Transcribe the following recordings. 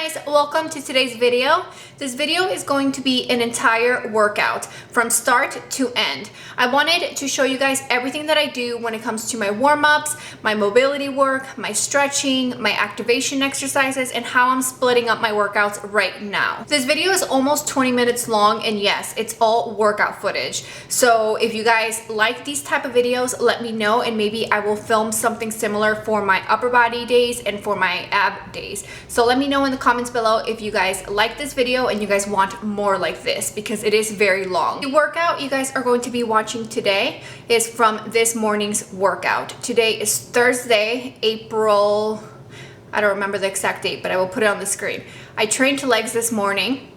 guys, welcome to today's video. This video is going to be an entire workout from start to end. I wanted to show you guys everything that I do when it comes to my warm-ups, my mobility work, my stretching, my activation exercises, and how I'm splitting up my workouts right now. This video is almost 20 minutes long, and yes, it's all workout footage. So if you guys like these type of videos, let me know, and maybe I will film something similar for my upper body days and for my ab days. So let me know in the comments below if you guys like this video and you guys want more like this, because it is very long. The workout you guys are going to be watching today is from this morning's workout. Today is Thursday, April, I don't remember the exact date, but I will put it on the screen. I trained legs this morning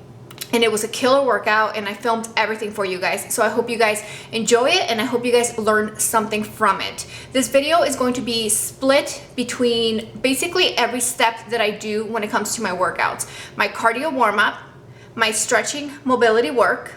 and it was a killer workout, and I filmed everything for you guys. So I hope you guys enjoy it, and I hope you guys learn something from it. This video is going to be split between basically every step that I do when it comes to my workouts. My cardio warm-up, my stretching mobility work,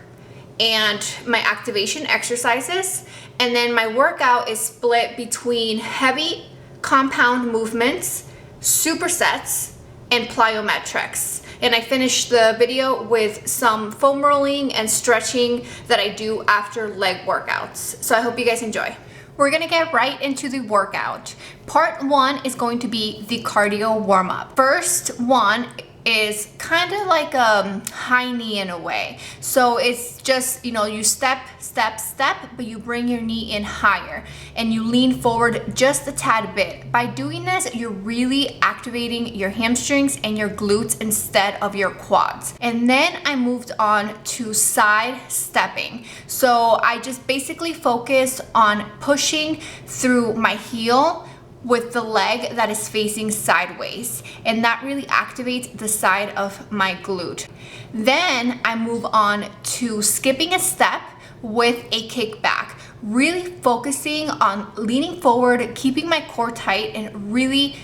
and my activation exercises. And then my workout is split between heavy compound movements, supersets, and plyometrics. And I finished the video with some foam rolling and stretching that I do after leg workouts. So I hope you guys enjoy. We're gonna get right into the workout. Part one is going to be the cardio warm-up. First one is kind of like a high knee in a way. So it's just, you know, you step, step, step, but you bring your knee in higher and you lean forward just a tad bit. By doing this, you're really activating your hamstrings and your glutes instead of your quads. And then I moved on to side stepping. So I just basically focused on pushing through my heel with the leg that is facing sideways, and that really activates the side of my glute. Then I move on to skipping a step with a kickback, really focusing on leaning forward, keeping my core tight, and really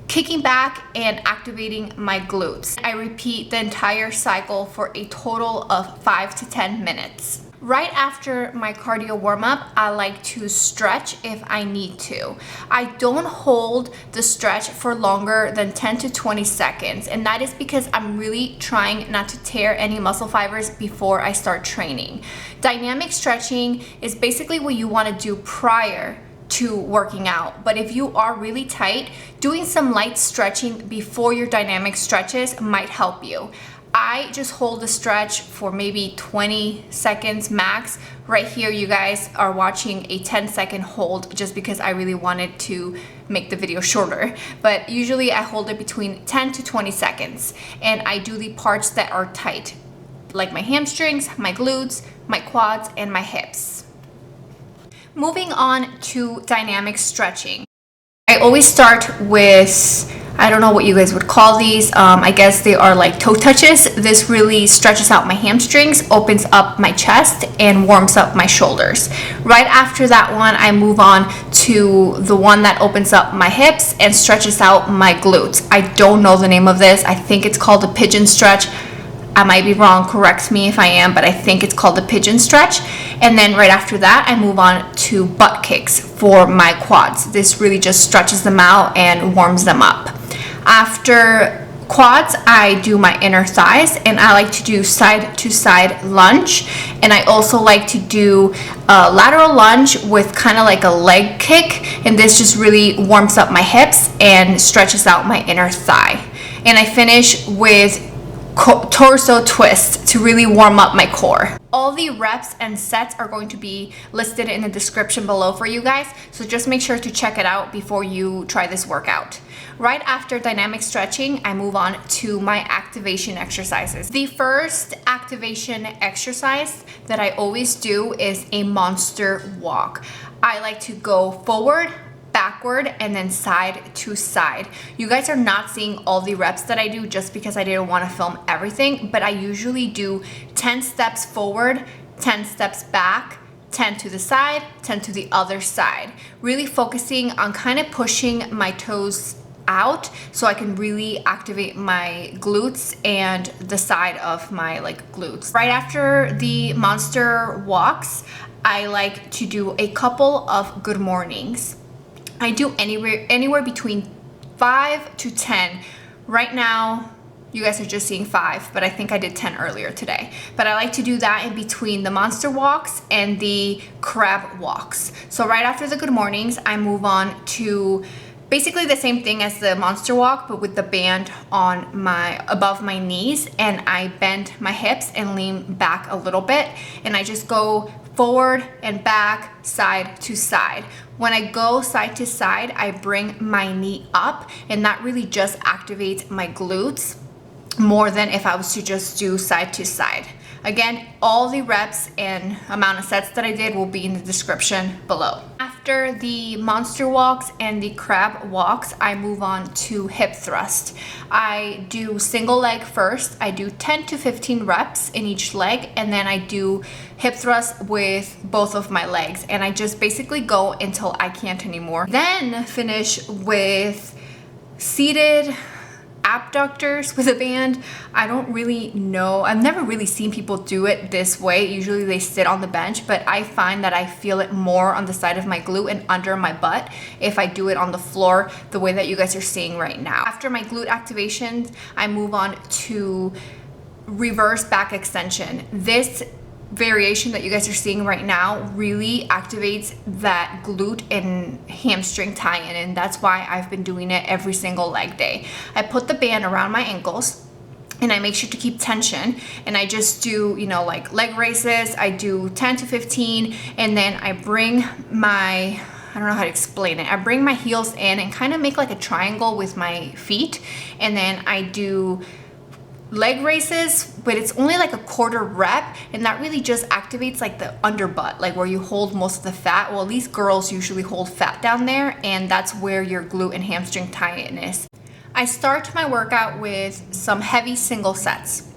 kicking back and activating my glutes. I repeat the entire cycle for a total of 5 to 10 minutes. Right after my cardio warm-up, I like to stretch if I need to. I don't hold the stretch for longer than 10 to 20 seconds, and that is because I'm really trying not to tear any muscle fibers before I start training. Dynamic stretching is basically what you want to do prior to working out, but if you are really tight, doing some light stretching before your dynamic stretches might help you. I just hold the stretch for maybe 20 seconds max. Right here, you guys are watching a 10-second hold just because I really wanted to make the video shorter. But usually I hold it between 10 to 20 seconds. And I do the parts that are tight, like my hamstrings, my glutes, my quads, and my hips. Moving on to dynamic stretching. I always start with, I don't know what you guys would call these. I guess they are like toe touches. This really stretches out my hamstrings, opens up my chest, and warms up my shoulders. Right after that one, I move on to the one that opens up my hips and stretches out my glutes. I don't know the name of this. I think it's called a pigeon stretch. I might be wrong, correct me if I am, but I think it's called the pigeon stretch. And then right after that, I move on to butt kicks for my quads. This really just stretches them out and warms them up. After quads, I do my inner thighs, and I like to do side to side lunge. And I also like to do a lateral lunge with kind of like a leg kick. And this just really warms up my hips and stretches out my inner thigh. And I finish with torso twist to really warm up my core. All the reps and sets are going to be listed in the description below for you guys, so just make sure to check it out before you try this workout. Right after dynamic stretching, I move on to my activation exercises. The first activation exercise that I always do is a monster walk. I like to go forward, backward, and then side to side. You guys are not seeing all the reps that I do just because I didn't want to film everything, but I usually do 10 steps forward, 10 steps back, 10 to the side, 10 to the other side. Really focusing on kind of pushing my toes out so I can really activate my glutes and the side of my glutes. Right after the monster walks, I like to do a couple of good mornings. I do anywhere between 5 to 10. Right now, You guys are just seeing 5, but I think I did 10 earlier today. But I like to do that in between the monster walks and the crab walks. So right after the good mornings, I move on to basically the same thing as the monster walk, but with the band on above my knees, and I bend my hips and lean back a little bit, and I just go forward and back, side to side. When I go side to side, I bring my knee up, and that really just activates my glutes more than if I was to just do side to side. Again, all the reps and amount of sets that I did will be in the description below. After the monster walks and the crab walks, I move on to hip thrust. I do single leg first. I do 10 to 15 reps in each leg, and then I do hip thrust with both of my legs, and I just basically go until I can't anymore. Then finish with seated abductors with a band. I don't really know. I've never really seen people do it this way. Usually they sit on the bench, but I find that I feel it more on the side of my glute and under my butt if I do it on the floor the way that you guys are seeing right now. After my glute activations, I move on to reverse back extension. This variation that you guys are seeing right now really activates that glute and hamstring tie-in, and that's why I've been doing it every single leg day. I put the band around my ankles and I make sure to keep tension, and I just do, you know, like leg raises. I do 10 to 15, and then I bring my, I don't know how to explain it. I bring my heels in and kind of make like a triangle with my feet, and then I do leg raises, but it's only like a quarter rep, and that really just activates like the under butt, like where you hold most of the fat. Well, at least girls usually hold fat down there, and that's where your glute and hamstring tie-in is. I start my workout with some heavy single sets.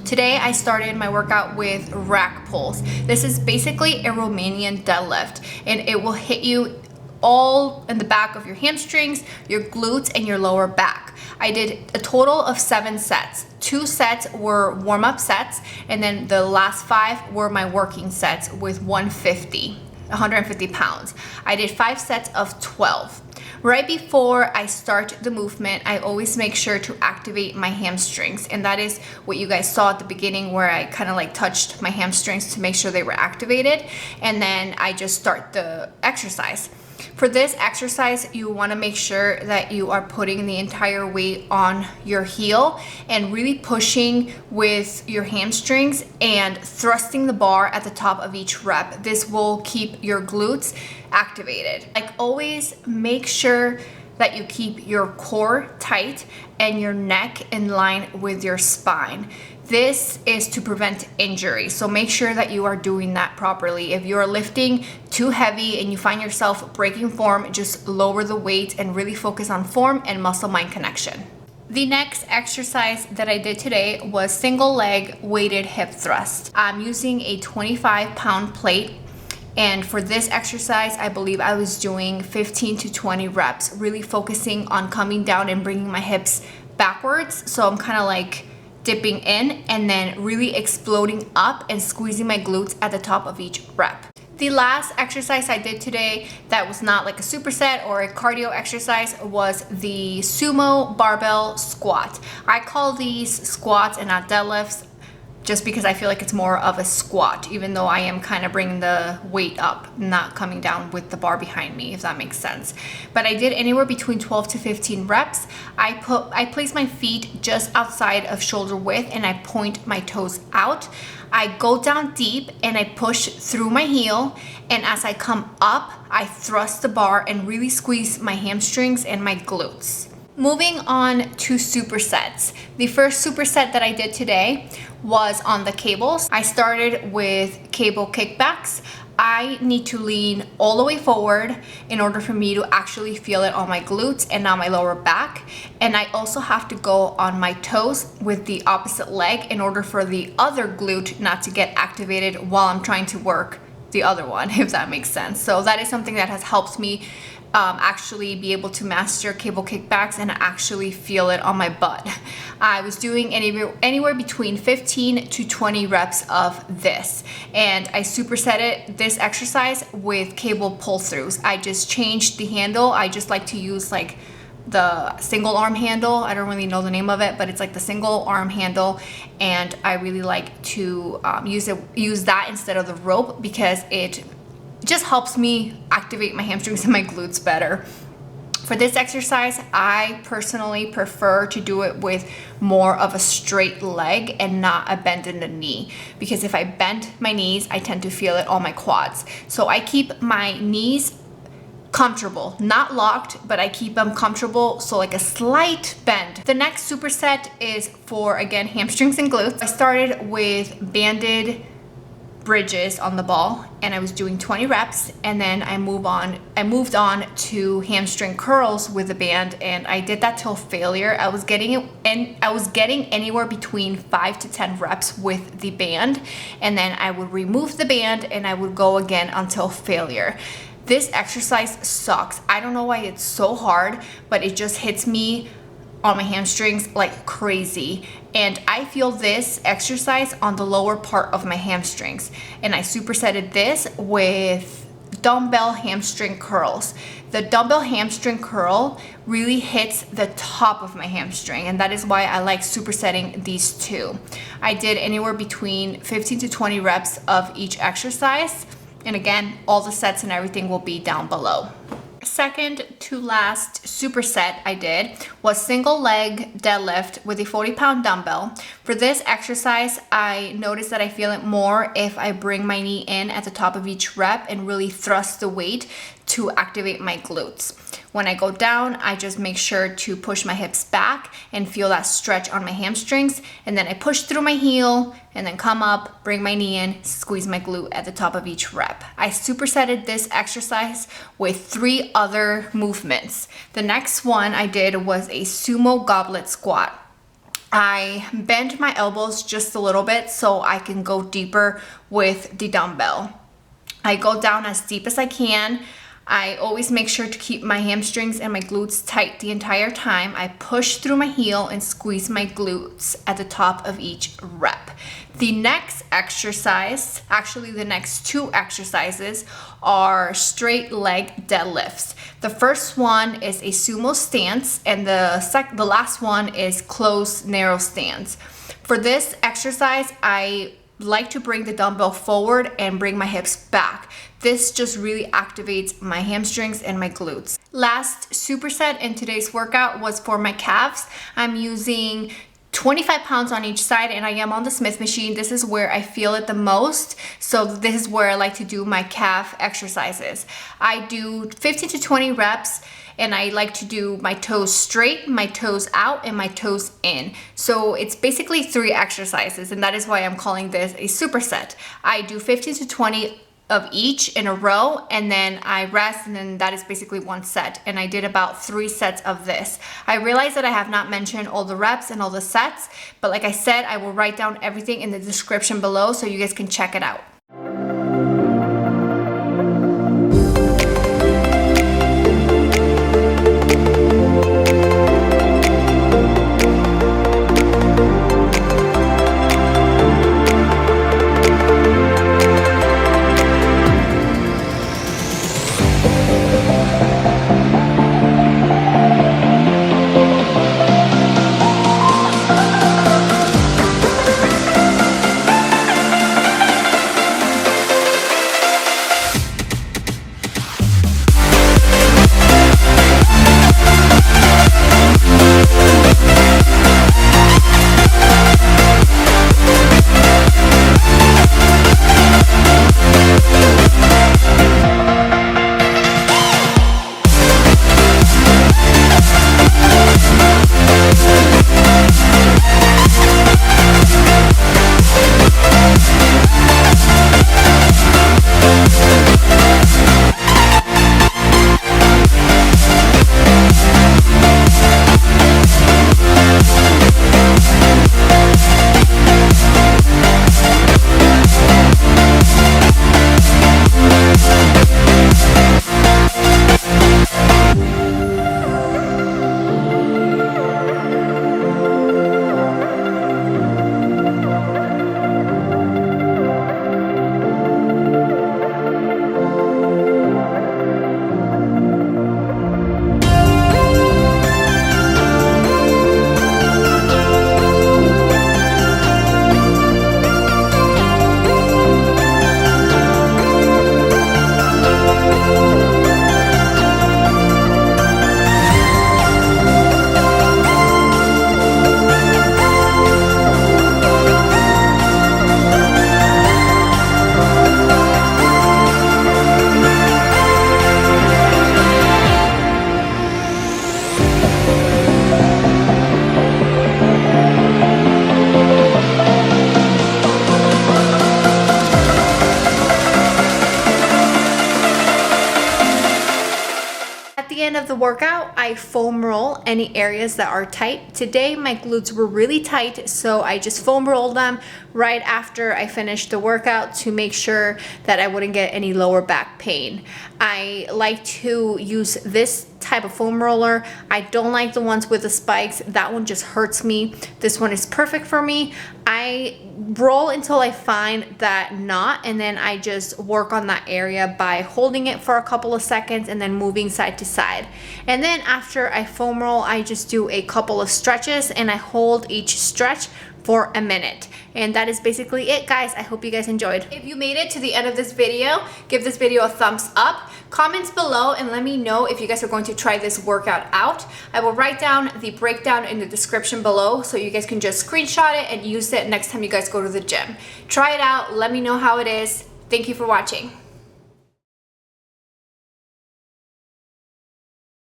Today I started my workout with rack pulls. This is basically a Romanian deadlift, and it will hit you all in the back of your hamstrings, your glutes, and your lower back. I did a total of 7 sets. 2 sets were warm-up sets, and then the last 5 were my working sets with 150 pounds. I did 5 sets of 12. Right before I start the movement, I always make sure to activate my hamstrings, and that is what you guys saw at the beginning, where I kind of like touched my hamstrings to make sure they were activated, and then I just start the exercise. For this exercise, you want to make sure that you are putting the entire weight on your heel and really pushing with your hamstrings and thrusting the bar at the top of each rep. This will keep your glutes activated. Like always, make sure that you keep your core tight and your neck in line with your spine. This is to prevent injury, so make sure that you are doing that properly. If you are lifting too heavy and you find yourself breaking form, just lower the weight and really focus on form and muscle-mind connection. The next exercise that I did today was single leg weighted hip thrust. I'm using a 25-pound plate, and for this exercise, I believe I was doing 15 to 20 reps, really focusing on coming down and bringing my hips backwards. So I'm kind of like dipping in and then really exploding up and squeezing my glutes at the top of each rep. The last exercise I did today that was not like a superset or a cardio exercise was the Sumo barbell squat. I call these squats and not deadlifts just because I feel like it's more of a squat, even though I am kind of bringing the weight up, not coming down with the bar behind me, if that makes sense. But I did anywhere between 12 to 15 reps. I place my feet just outside of shoulder width and I point my toes out. I go down deep and I push through my heel, and as I come up, I thrust the bar and really squeeze my hamstrings and my glutes. Moving on to supersets. The first superset that I did today was on the cables. I started with cable kickbacks. I need to lean all the way forward in order for me to actually feel it on my glutes and on my lower back. And I also have to go on my toes with the opposite leg in order for the other glute not to get activated while I'm trying to work the other one, if that makes sense. So that is something that has helped me actually be able to master cable kickbacks and actually feel it on my butt. I was doing anywhere between 15 to 20 reps of this, and I supersetted this exercise with cable pull throughs. I just changed the handle. I just like to use like the single arm handle. I don't really know the name of it, but it's like the single arm handle, and I really like to use that instead of the rope because it just helps me activate my hamstrings and my glutes better. For this exercise, I personally prefer to do it with more of a straight leg and not a bend in the knee, because if I bend my knees, I tend to feel it on my quads. So I keep my knees comfortable, not locked, but I keep them comfortable, so like a slight bend. The next superset is for, again, hamstrings and glutes. I started with banded bridges on the ball, and I was doing 20 reps, and then I moved on to hamstring curls with a band, and I did that till failure. I was getting anywhere between 5 to 10 reps with the band, and then I would remove the band and I would go again until failure. This exercise sucks. I don't know why it's so hard, but it just hits me on my hamstrings like crazy. And I feel this exercise on the lower part of my hamstrings. And I supersetted this with dumbbell hamstring curls. The dumbbell hamstring curl really hits the top of my hamstring, and that is why I like supersetting these two. I did anywhere between 15 to 20 reps of each exercise. And again, all the sets and everything will be down below. Second to last superset I did was single leg deadlift with a 40-pound dumbbell. For this exercise, I noticed that I feel it more if I bring my knee in at the top of each rep and really thrust the weight to activate my glutes. When I go down, I just make sure to push my hips back and feel that stretch on my hamstrings, and then I push through my heel and then come up, bring my knee in, squeeze my glute at the top of each rep. I supersetted this exercise with 3 other movements. The next one I did was a sumo goblet squat. I bend my elbows just a little bit so I can go deeper with the dumbbell. I go down as deep as I can. I always make sure to keep my hamstrings and my glutes tight the entire time. I push through my heel and squeeze my glutes at the top of each rep. The next exercise, actually the next 2 exercises, are straight leg deadlifts. The first one is a sumo stance, and the last one is closed narrow stance. For this exercise, I like to bring the dumbbell forward and bring my hips back. This just really activates my hamstrings and my glutes. Last superset in today's workout was for my calves. I'm using 25 pounds on each side, and I am on the Smith machine. This is where I feel it the most. So this is where I like to do my calf exercises. I do 15 to 20 reps, and I like to do my toes straight, my toes out, and my toes in. So it's basically 3 exercises, and that is why I'm calling this a superset. I do 15 to 20 of each in a row, and then I rest, and then that is basically 1 set. And I did about 3 sets of this. I realize that I have not mentioned all the reps and all the sets, but like I said, I will write down everything in the description below so you guys can check it out. end of the workout, I foam roll any areas that are tight. Today, my glutes were really tight, so I just foam rolled them right after I finished the workout to make sure that I wouldn't get any lower back pain. I like to use this type of foam roller. I don't like the ones with the spikes. That one just hurts me. This one is perfect for me. I roll until I find that knot, and then I just work on that area by holding it for a couple of seconds and then moving side to side. And then after I foam roll, I just do a couple of stretches and I hold each stretch for a minute. And that is basically it, guys. I hope you guys enjoyed. If you made it to the end of this video, give this video a thumbs up. Comments below and let me know if you guys are going to try this workout out. I will write down the breakdown in the description below so you guys can just screenshot it and use it next time you guys go to the gym. Try it out. Let me know how it is. Thank you for watching.